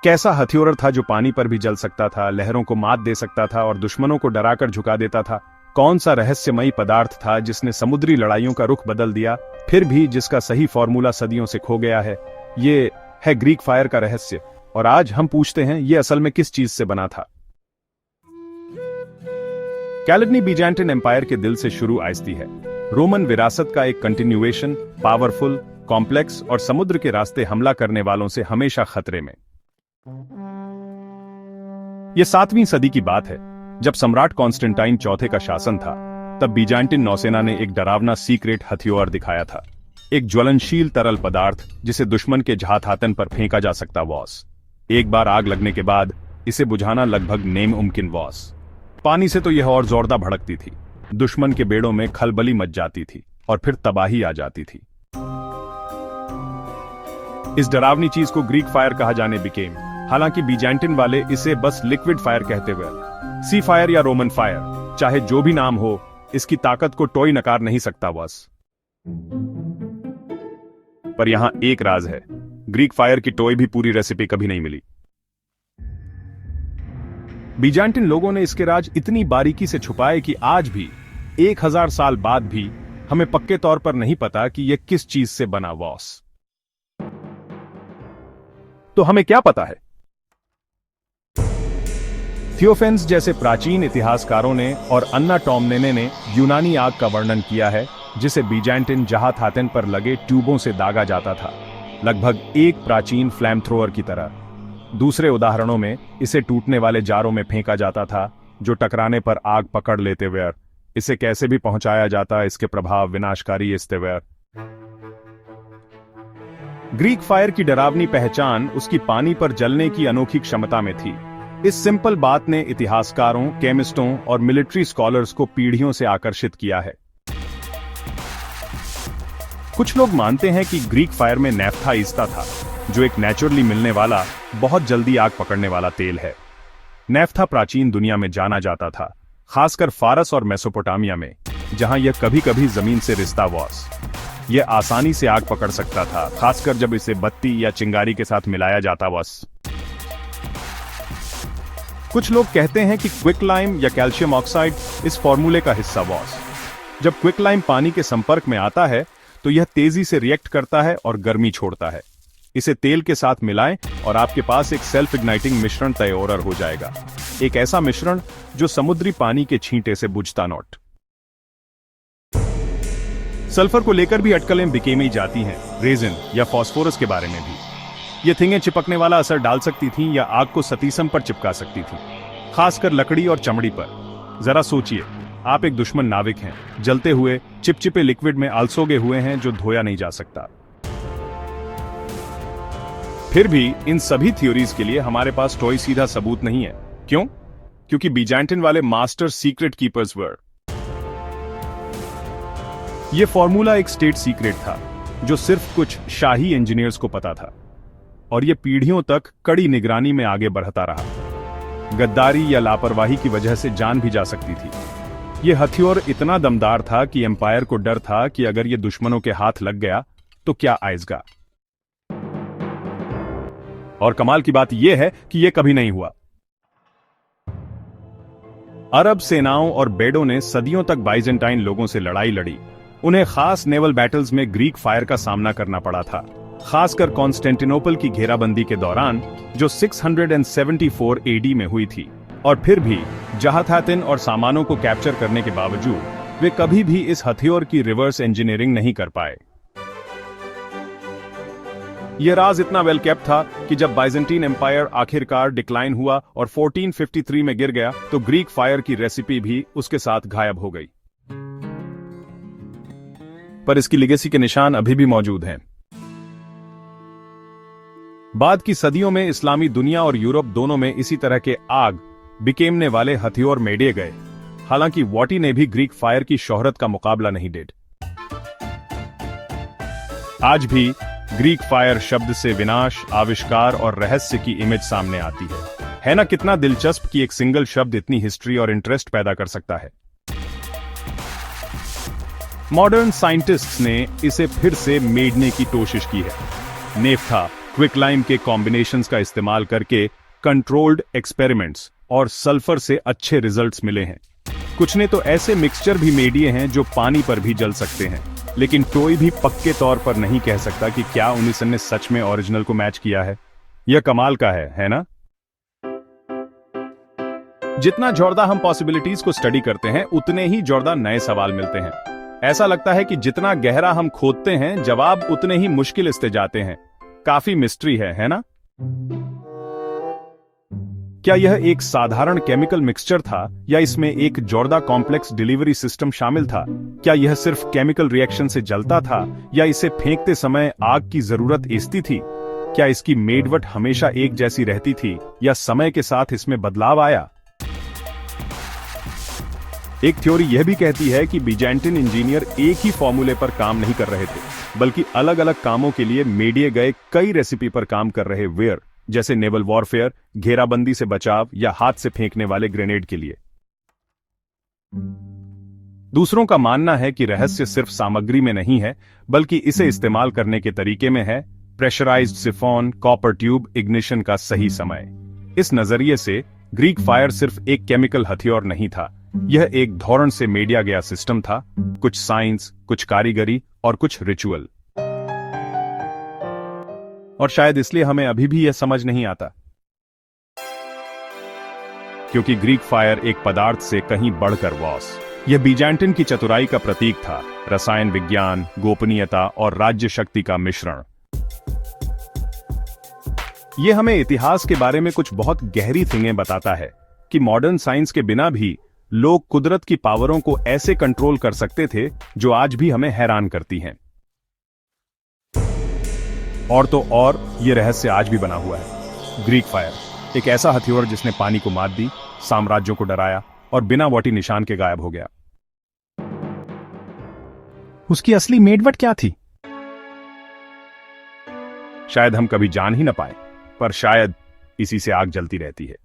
कैसा हथियार था जो पानी पर भी जल सकता था, लहरों को मात दे सकता था और दुश्मनों को डराकर झुका देता था? कौन सा रहस्यमयी पदार्थ था जिसने समुद्री लड़ाइयों का रुख बदल दिया, फिर भी जिसका सही फॉर्मूला सदियों से खो गया है? ये है ग्रीक फायर का रहस्य, और आज हम पूछते हैं ये असल में किस चीज से बना था। कैलेडनी बीजांटिन एम्पायर के दिल से शुरू आइस्ती है, रोमन विरासत का एक कंटिन्यूएशन, पावरफुल, कॉम्प्लेक्स और समुद्र के रास्ते हमला करने वालों से हमेशा खतरे में। यह 7वीं सदी की बात है, जब सम्राट कॉन्स्टेंटाइन चौथे का शासन था। तब बीजांटिन नौसेना ने एक डरावना सीक्रेट हथियार दिखाया था, एक ज्वलनशील तरल पदार्थ जिसे दुश्मन के जहाथातन पर फेंका जा सकता वॉस। एक बार आग लगने के बाद इसे बुझाना लगभग नामुमकिन वॉस। पानी से तो यह और जोरदार भड़कती थी, दुश्मन के बेड़ों में खलबली मच जाती थी और फिर तबाही आ जाती थी। इस डरावनी चीज को ग्रीक फायर कहा जाने बिकेम, हालांकि बीजांटिन वाले इसे बस लिक्विड फायर कहते हुए। सी फायर या रोमन फायर, चाहे जो भी नाम हो, इसकी ताकत को कोई नकार नहीं सकता बस। पर यहां एक राज है, ग्रीक फायर की टॉय भी पूरी रेसिपी कभी नहीं मिली। बीजांटिन लोगों ने इसके राज इतनी बारीकी से छुपाए कि आज भी 1000 साल बाद भी हमें पक्के तौर पर नहीं पता कि यह किस चीज से बना वॉस। तो हमें क्या पता है? थियोफेंस जैसे प्राचीन इतिहासकारों ने और अन्ना टॉमनेने ने यूनानी आग का वर्णन किया है, जिसे बीजांटिन जहाथातन पर लगे ट्यूबों से दागा जाता था, लगभग एक प्राचीन फ्लैम थ्रोअर की तरह। दूसरे उदाहरणों में इसे टूटने वाले जारों में फेंका जाता था, जो टकराने पर आग पकड़ लेते वे। इसे कैसे भी पहुंचाया जाता, इसके प्रभाव विनाशकारी थे। ग्रीक फायर की डरावनी पहचान उसकी पानी पर जलने की अनोखी क्षमता में थी। इस सिंपल बात ने इतिहासकारों, केमिस्टों और मिलिट्री स्कॉलर्स को पीढ़ियों से आकर्षित किया है। कुछ लोग मानते हैं कि ग्रीक फायर में नैफ्था ईस्टा था, जो एक नेचुरली मिलने वाला, बहुत जल्दी आग पकड़ने वाला तेल है। नैफ्था प्राचीन दुनिया में जाना जाता था, खासकर फारस और मेसोपोटामिया में, जहां यह कभी कभी जमीन से रिश्ता वॉस। यह आसानी से आग पकड़ सकता था, खासकर जब इसे बत्ती या चिंगारी के साथ मिलाया जाता वॉस। कुछ लोग कहते हैं कि क्विकलाइम या कैल्शियम ऑक्साइड इस फॉर्मूले का हिस्सा वॉस। जब क्विकलाइम पानी के संपर्क में आता है तो यह तेजी से रिएक्ट करता है और गर्मी छोड़ता है। इसे तेल के साथ मिलाएं और आपके पास एक सेल्फ इग्नाइटिंग मिश्रण तैयार हो जाएगा, एक ऐसा मिश्रण जो समुद्री पानी के छींटे से बुझता नॉट। सल्फर को लेकर भी अटकलें बिकेमी जाती हैं, रेजिन या फास्फोरस के बारे में भी। ये थिंगें चिपकने वाला असर डाल सकती थीं या आग को सतीसम पर चिपका सकती थीं, खासकर लकड़ी और चमड़ी पर। जरा सोचिए, आप एक दुश्मन नाविक हैं, जलते हुए चिपचिपे लिक्विड में आलसोगे हुए हैं जो धोया नहीं जा सकता। फिर भी इन सभी थ्योरीज के लिए हमारे पास कोई सीधा सबूत नहीं है। क्यों? क्योंकि बीजांटिन वाले मास्टर सीक्रेट कीपर्स वर। यह फॉर्मूला एक स्टेट सीक्रेट था जो सिर्फ कुछ शाही इंजीनियर्स को पता था, और यह पीढ़ियों तक कड़ी निगरानी में आगे बढ़ता रहा। गद्दारी या लापरवाही की वजह से जान भी जा सकती थी। यह हथियार इतना दमदार था कि एम्पायर को डर था कि अगर यह दुश्मनों के हाथ लग गया तो क्या आएगा। और कमाल की बात यह है कि यह कभी नहीं हुआ। अरब सेनाओं और बेडों ने सदियों तक बाइजेंटाइन लोगों से लड़ाई लड़ी। उन्हें खास नेवल बैटल्स में ग्रीक फायर का सामना करना पड़ा था, खासकर कॉन्स्टेंटिनोपल की घेराबंदी के दौरान, जो 674 एडी में हुई थी। और फिर भी जहाथातन और सामानों को कैप्चर करने के बावजूद वे कभी भी इस हथियार की रिवर्स इंजीनियरिंग नहीं कर पाए। यह राज इतना वेल केप्ट था कि जब बाइजेंटीन एम्पायर आखिरकार डिक्लाइन हुआ और 1453 में गिर गया, तो ग्रीक फायर की रेसिपी भी उसके साथ गायब हो गई। पर इसकी लिगेसी के निशान अभी भी मौजूद हैं। बाद की सदियों में इस्लामी दुनिया और यूरोप दोनों में इसी तरह के आग बिकेमने वाले हथियार मेढ़े गए, हालांकि वॉटी ने भी ग्रीक फायर की शोहरत का मुकाबला नहीं डेड। आज भी ग्रीक फायर शब्द से विनाश, आविष्कार और रहस्य की इमेज सामने आती है ना? कितना दिलचस्प कि एक सिंगल शब्द इतनी हिस्ट्री और इंटरेस्ट पैदा कर सकता है। मॉडर्न साइंटिस्ट्स ने इसे फिर से मेढ़ने की कोशिश की है। नेफ्था, क्विकलाइम के कॉम्बिनेशंस का इस्तेमाल करके कंट्रोल्ड एक्सपेरिमेंट्स और सल्फर से अच्छे रिजल्ट्स मिले हैं। कुछ ने तो ऐसे मिक्सचर भी मेडिए हैं जो पानी पर भी जल सकते हैं, लेकिन कोई भी पक्के तौर पर नहीं कह सकता कि क्या उनिसन ने सच में ओरिजिनल को मैच किया है। यह कमाल का है ना? जितना जोरदार हम पॉसिबिलिटीज को स्टडी करते हैं, उतने ही जोरदार नए सवाल मिलते हैं। ऐसा लगता है कि जितना गहरा हम खोदते हैं, जवाब उतने ही मुश्किल इससे जाते हैं। काफी मिस्ट्री है ना? क्या यह एक साधारण केमिकल मिक्सचर था या इसमें एक जोरदार कॉम्प्लेक्स डिलीवरी सिस्टम शामिल था? क्या यह सिर्फ केमिकल रिएक्शन से जलता था या इसे फेंकते समय आग की जरूरत इसती थी? क्या इसकी मेडवट हमेशा एक जैसी रहती थी या समय के साथ इसमें बदलाव आया? एक थ्योरी यह भी कहती है कि बीजांटिन इंजीनियर एक ही फॉर्मूले पर काम नहीं कर रहे थे, बल्कि अलग अलग कामों के लिए मेडिए गए कई रेसिपी पर काम कर रहे वेयर, जैसे नेवल वॉरफेयर, घेराबंदी से बचाव या हाथ से फेंकने वाले ग्रेनेड के लिए। दूसरों का मानना है कि रहस्य सिर्फ सामग्री में नहीं है, बल्कि इसे इस्तेमाल करने के तरीके में है। Pressurised siphon, copper tube, ignition का सही समय। इस नजरिए से ग्रीक फायर सिर्फ एक केमिकल हथियार नहीं था, यह एक धोरण से मेडिया गया सिस्टम था, कुछ साइंस, कुछ कारीगरी और कुछ रिचुअल। और शायद इसलिए हमें अभी भी यह समझ नहीं आता, क्योंकि ग्रीक फायर एक पदार्थ से कहीं बढ़कर वॉस। यह बीजांटिन की चतुराई का प्रतीक था, रसायन विज्ञान, गोपनीयता और राज्य शक्ति का मिश्रण। यह हमें इतिहास के बारे में कुछ बहुत गहरी थिंगें बताता है कि मॉडर्न साइंस के बिना भी लोग कुदरत की पावरों को ऐसे कंट्रोल कर सकते थे जो आज भी हमें हैरान करती हैं। और तो और यह रहस्य आज भी बना हुआ है। ग्रीक फायर, एक ऐसा हथियार जिसने पानी को मात दी, साम्राज्यों को डराया और बिना वाटी निशान के गायब हो गया। उसकी असली मेडवट क्या थी? शायद हम कभी जान ही न पाए, पर शायद इसी से आग जलती रहती है।